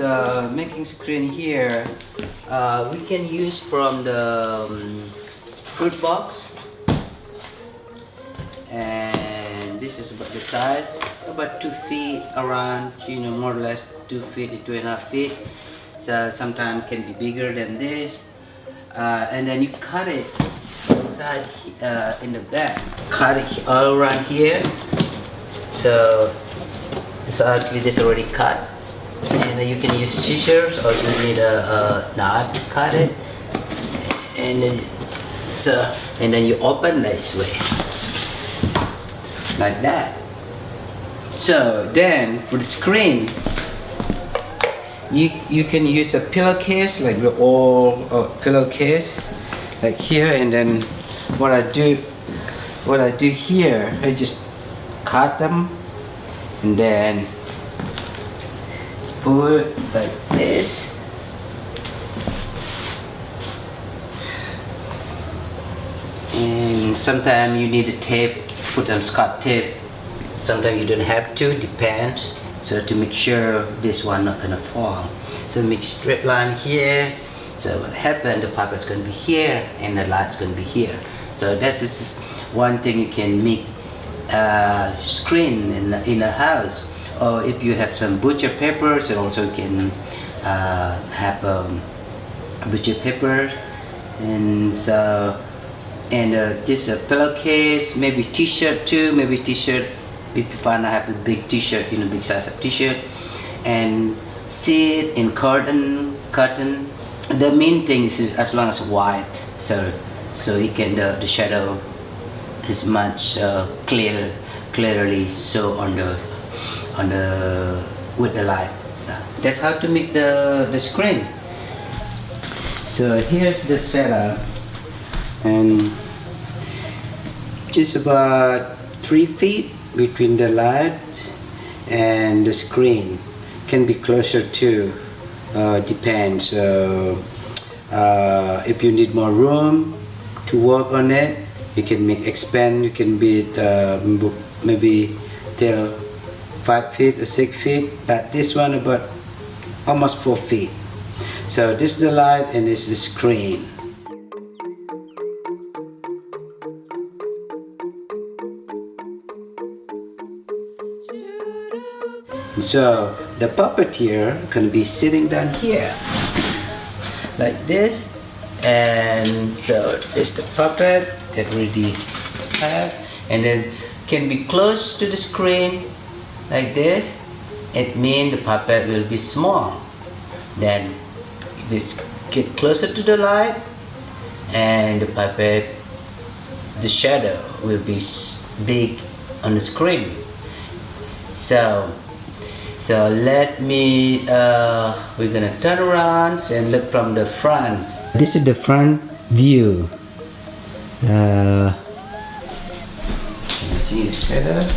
So making screen here, we can use from the fruit box, and this is about the size, about 2 feet around, more or less 2 feet, 2.5 feet. So sometimes can be bigger than this, and then you cut it inside in the back, cut it all around here. So actually this already cut. And you can use scissors, or you need a knife to cut it, and then you open this way, like that. So then for the screen, you can use a pillowcase, like the old pillowcase, like here. And then what I do here, I just cut them, and then put like this, and sometimes you need a tape, put on Scotch tape. Sometimes you don't have to, depends. So to make sure this one not gonna fall, so make straight line here. So what happened, the puppet's gonna be here and the light's gonna be here. So that's just one thing you can make screen in a house. Or if you have some butcher papers, you also can have butcher paper. And so, this a pillowcase, maybe t-shirt too, maybe t-shirt. If you find I have a big t-shirt, big size of t-shirt, and seat in curtain. The main thing is as long as white, so you can the shadow is much clearly so on the with the light. So that's how to make the screen. So here's the setup, and just about 3 feet between the light and the screen. Can be closer too, depends. If you need more room to work on it, you can expand. You can be maybe till 5 feet or 6 feet, but this one about almost 4 feet. So this is the light and this is the screen. So the puppeteer can be sitting down here like this, and so this is the puppet that we already have, and then can be close to the screen like this. It means the puppet will be small. Then this get closer to the light, and the puppet, the shadow will be big on the screen. So let me we're gonna turn around and look from the front. This is the front view. You see the setup.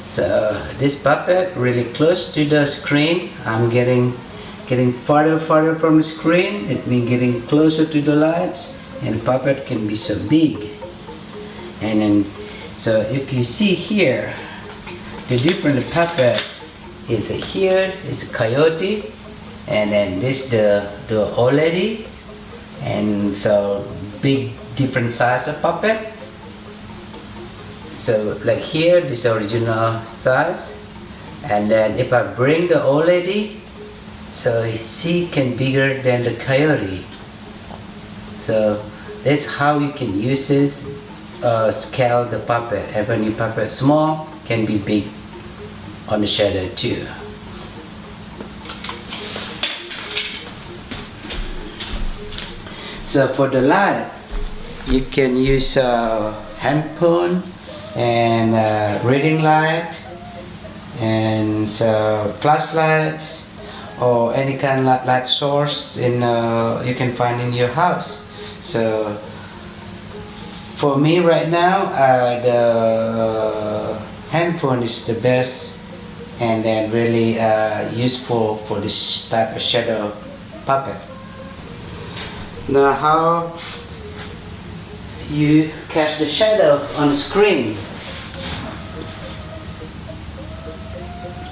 So this puppet really close to the screen. I'm getting farther from the screen. It means getting closer to the lights, and puppet can be so big. And then, so if you see here, the different puppet is here is a coyote, and then this the old lady, and so big different size of puppet. So like here, this original size, and then if I bring the old lady, so she can bigger than the coyote. So that's how you can use it, scale the puppet. And when your puppet small, can be big on the shadow too. So for the light, you can use handphone and reading light, and flashlight, or any kind of light source you can find in your house. So for me right now, the handphone is the best and then really useful for this type of shadow puppet. Now how you catch the shadow on the screen.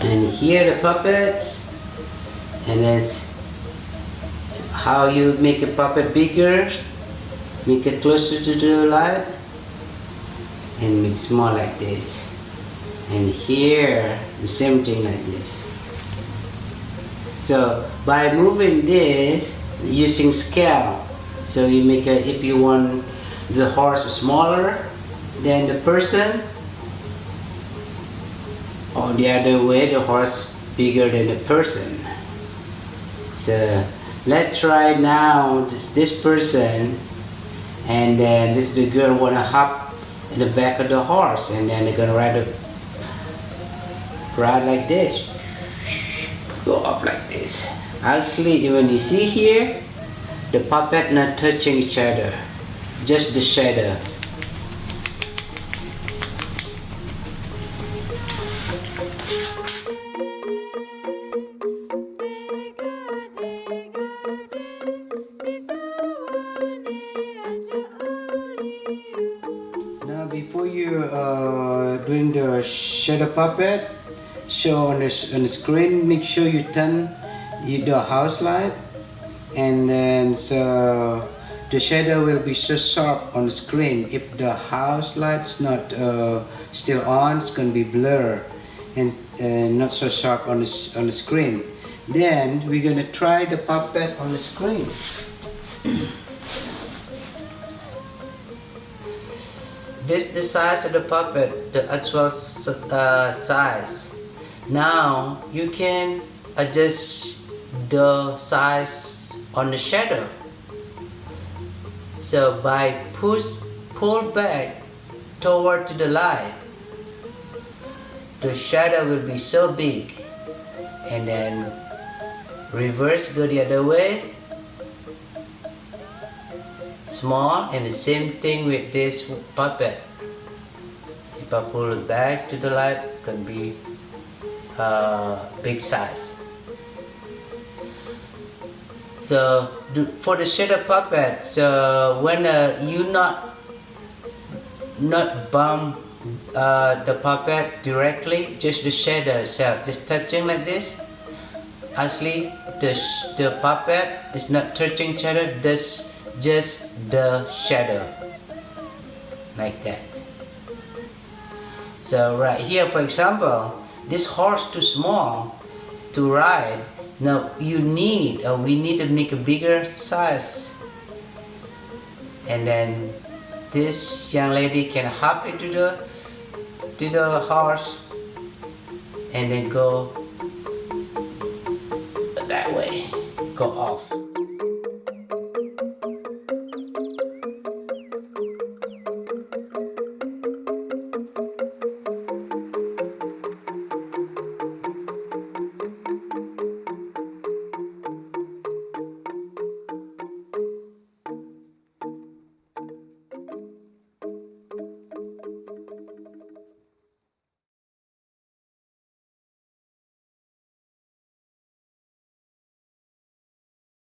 And here the puppet, and that's how you make a puppet bigger, make it closer to the light, and make small like this. And here the same thing like this. So by moving this using scale, so you make a, if you want the horse smaller than the person, or the other way, the horse bigger than the person. So let's try now this person, and then this the girl wanna hop in the back of the horse, and then they're gonna ride like this, go up like this. Actually, when you see here, the puppet not touching each other, just the shadow. Now before you doing the shadow puppet, show on the screen, make sure you turn the house light, and then so the shadow will be so sharp on the screen. If the house light's not still on, it's going to be blur and not so sharp on the screen. Then we're going to try the puppet on the screen. This is the size of the puppet, the actual size. Now you can adjust the size on the shadow. So by pull back toward to the light, the shadow will be so big, and then reverse, go the other way, small, and the same thing with this puppet. If I pull it back to the light, it can be big size. So for the shadow puppet, so when you not bump the puppet directly, just the shadow itself, just touching like this. Actually, the puppet is not touching shadow, just the shadow, like that. So right here, for example, this horse too small to ride. Now we need to make a bigger size, and then this young lady can hop into the horse and then go that way, go off.